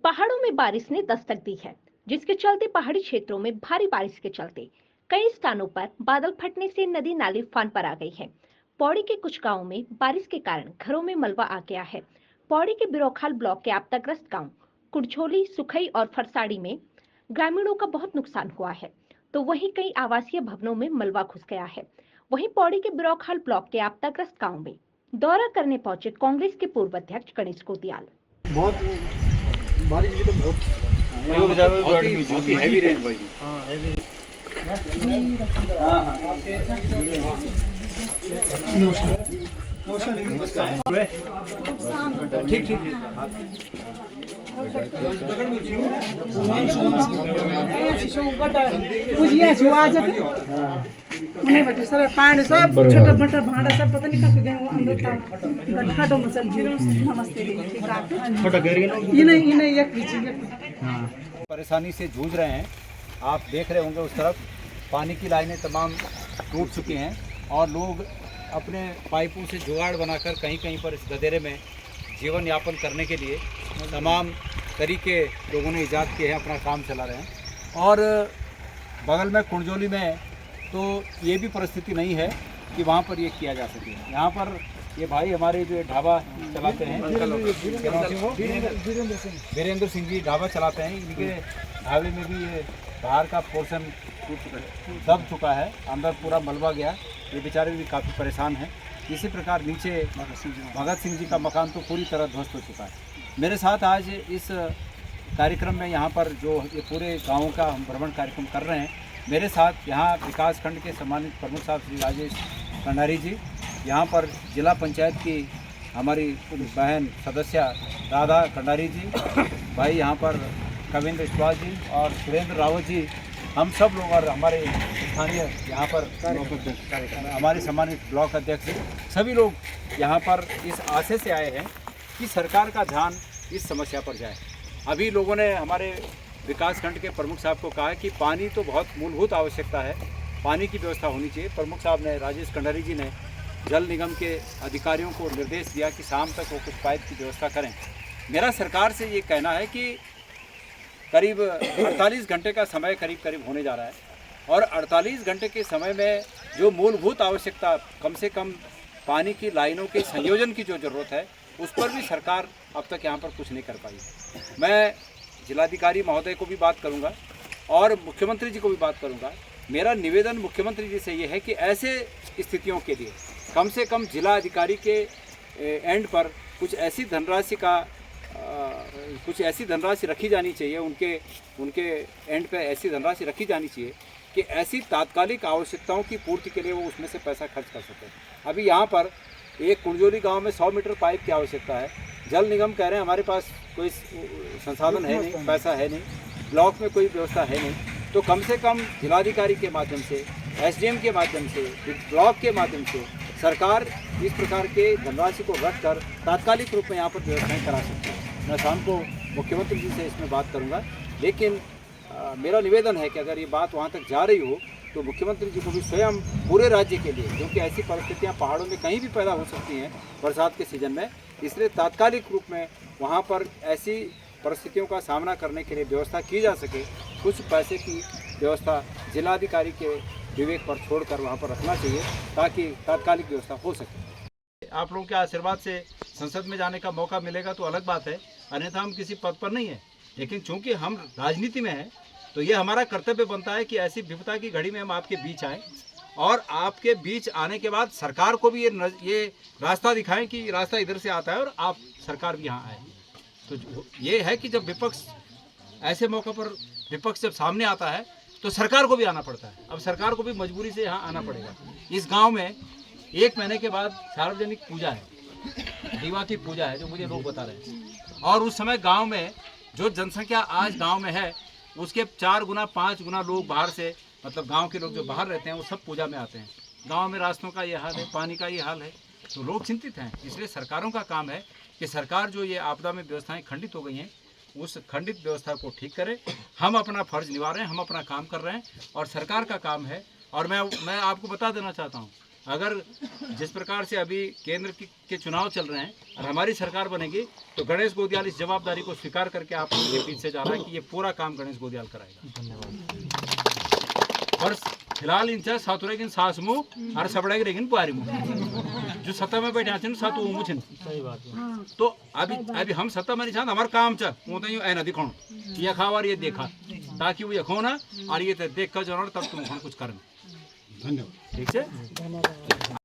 पहाड़ों में बारिश ने दस्तक दी है, जिसके चलते पहाड़ी क्षेत्रों में भारी बारिश के चलते कई स्थानों पर बादल फटने से नदी नाले फान पर आ गई है। पौड़ी के कुछ गांवों में बारिश के कारण घरों में मलबा आ गया है। पौड़ी के बिरोखाल ब्लॉक के आपदाग्रस्त गांव कुड़झोली, सुखई और फरसाड़ी में ग्रामीणों का बहुत नुकसान हुआ है, तो वहीं कई आवासीय भवनों में मलबा घुस गया है। वहीं पौड़ी के बिरोखाल ब्लॉक के आपदाग्रस्त गांव में दौरा करने पहुंचे कांग्रेस के पूर्व अध्यक्ष गणेश कोतियाल। बहुत बारिश भी तो बहुत ही हैवी रेन भाई। हाँ हैवी। हाँ हाँ ठीक ठीक नहीं बेटे सर पानी सब छोटा मोटा भाड़ा सब पता नहीं कहाँ गए अंदर था खाटो मसल नमस्ते ये नहीं एक पीछे परेशानी से जूझ रहे हैं। आप देख रहे होंगे उस तरफ पानी की लाइनें तमाम टूट चुकी हैं और लोग अपने पाइपों से जुगाड़ बनाकर कहीं कहीं पर इस गदेरे में जीवन यापन करने के लिए तमाम तरीके लोगों ने ईजाद किए हैं, अपना काम चला रहे हैं। और बगल में कुड़जोली में तो ये भी परिस्थिति नहीं है कि वहाँ पर ये किया जा सके। यहाँ पर ये भाई हमारे जो ढाबा चलाते हैं, वीरेंद्र सिंह जी ढाबा चलाते हैं, इनके ढाबे में भी ये बाहर का पोर्शन दब चुका है, अंदर पूरा मलबा गया। ये बेचारे भी काफ़ी परेशान हैं। इसी प्रकार नीचे भगत सिंह जी का मकान तो पूरी तरह ध्वस्त हो चुका है। मेरे साथ आज इस कार्यक्रम में यहाँ पर जो ये पूरे गाँव का हम भ्रमण कार्यक्रम कर रहे हैं, मेरे साथ यहाँ विकास खंड के सम्मानित प्रमुख साहब श्री राजेश कंडारी जी, यहाँ पर जिला पंचायत की हमारी बहन सदस्य राधा कंडारी जी, भाई यहाँ पर कविंद्र विश्वास जी और सुरेंद्र रावत जी, हम सब लोग और हमारे स्थानीय यहाँ पर हमारे सम्मानित ब्लॉक अध्यक्ष जी, सभी लोग यहाँ पर इस आशय से आए हैं कि सरकार का ध्यान इस समस्या पर जाए। अभी लोगों ने हमारे विकास खंड के प्रमुख साहब को कहा कि पानी तो बहुत मूलभूत आवश्यकता है, पानी की व्यवस्था होनी चाहिए। प्रमुख साहब ने, राजेश कंडारी जी ने जल निगम के अधिकारियों को निर्देश दिया कि शाम तक वो कुछ पाइप की व्यवस्था करें। मेरा सरकार से ये कहना है कि करीब 48 घंटे का समय करीब होने जा रहा है और 48 घंटे के समय में जो मूलभूत आवश्यकता, कम से कम पानी की लाइनों के संयोजन की जो ज़रूरत है, उस पर भी सरकार अब तक यहाँ पर कुछ नहीं कर पाई। मैं जिलाधिकारी महोदय को भी बात करूँगा और मुख्यमंत्री जी को भी बात करूँगा। मेरा निवेदन मुख्यमंत्री जी से ये है कि ऐसे स्थितियों के लिए कम से कम जिला अधिकारी के एंड पर कुछ ऐसी धनराशि रखी जानी चाहिए, उनके एंड पे ऐसी धनराशि रखी जानी चाहिए कि ऐसी तात्कालिक आवश्यकताओं की पूर्ति के लिए वो उसमें से पैसा खर्च कर सकें। अभी यहाँ पर एक कुड़जोली गांव में 100 मीटर पाइप की आवश्यकता है। जल निगम कह रहे हैं हमारे पास कोई संसाधन है नहीं, पैसा है नहीं, ब्लॉक में कोई व्यवस्था है नहीं, तो कम से कम जिलाधिकारी के माध्यम से, एसडीएम के माध्यम से, ब्लॉक के माध्यम से सरकार इस प्रकार के धनराशि को रख कर तात्कालिक रूप में यहाँ पर व्यवस्थाएँ करा सकती है। मैं शाम को मुख्यमंत्री जी से इसमें बात करूँगा, लेकिन मेरा निवेदन है कि अगर ये बात वहाँ तक जा रही हो तो मुख्यमंत्री जी को भी स्वयं पूरे राज्य के लिए, क्योंकि ऐसी परिस्थितियाँ पहाड़ों में कहीं भी पैदा हो सकती हैं बरसात के सीज़न में, इसलिए तात्कालिक रूप में वहाँ पर ऐसी परिस्थितियों का सामना करने के लिए व्यवस्था की जा सके। कुछ पैसे की व्यवस्था जिलाधिकारी के विवेक पर छोड़कर वहाँ पर रखना चाहिए ताकि तात्कालिक व्यवस्था हो सके। आप लोगों के आशीर्वाद से संसद में जाने का मौका मिलेगा तो अलग बात है, अन्यथा हम किसी पद पर नहीं है। लेकिन चूंकि हम राजनीति में हैं तो ये हमारा कर्तव्य बनता है कि ऐसी विपदा की घड़ी में हम आपके बीच आएँ और आपके बीच आने के बाद सरकार को भी ये रास्ता दिखाएं कि रास्ता इधर से आता है और आप सरकार भी यहाँ आए। तो ये है कि जब विपक्ष, ऐसे मौके पर विपक्ष जब सामने आता है तो सरकार को भी आना पड़ता है। अब सरकार को भी मजबूरी से यहाँ आना पड़ेगा। इस गांव में 1 महीने के बाद सार्वजनिक पूजा है, दीवा की पूजा है, जो मुझे लोग बता रहे हैं, और उस समय गांव में जो जनसंख्या आज गांव में है उसके 4 गुना 5 गुना लोग बाहर से, मतलब गांव के लोग जो बाहर रहते हैं वो सब पूजा में आते हैं। गांव में रास्तों का ये हाल है, पानी का ये हाल है, तो लोग चिंतित हैं। इसलिए सरकारों का काम है कि सरकार जो ये आपदा में व्यवस्थाएं खंडित हो गई हैं, उस खंडित व्यवस्था को ठीक करे। हम अपना फर्ज निभा रहे हैं, हम अपना काम कर रहे हैं और सरकार का काम है। और मैं आपको बता देना चाहता हूँ अगर जिस प्रकार से अभी केंद्र के चुनाव चल रहे हैं और हमारी सरकार बनेगी तो गणेश गोदियाल इस जवाबदारी को स्वीकार करके आप लोगों के पीछे जा रहा है कि ये पूरा काम गणेश गोदियाल कराएगा। धन्यवाद। और फिलहाल इनसे सातुरे की सास मुँह और सबड़े की रेगिन पुआरी मुँह जो सत्ता में बैठे हैं सातु मुँह छिन। सही बात है। तो अभी हम सत्ता में नहीं चाहते, हमारा काम चा वो तो यूँ ऐना दिखाऊं ये खावा और ये देखा ताकि वो ये खो ना और ये देख कर जो तब तुम कुछ करना। धन्यवाद। ठीक है।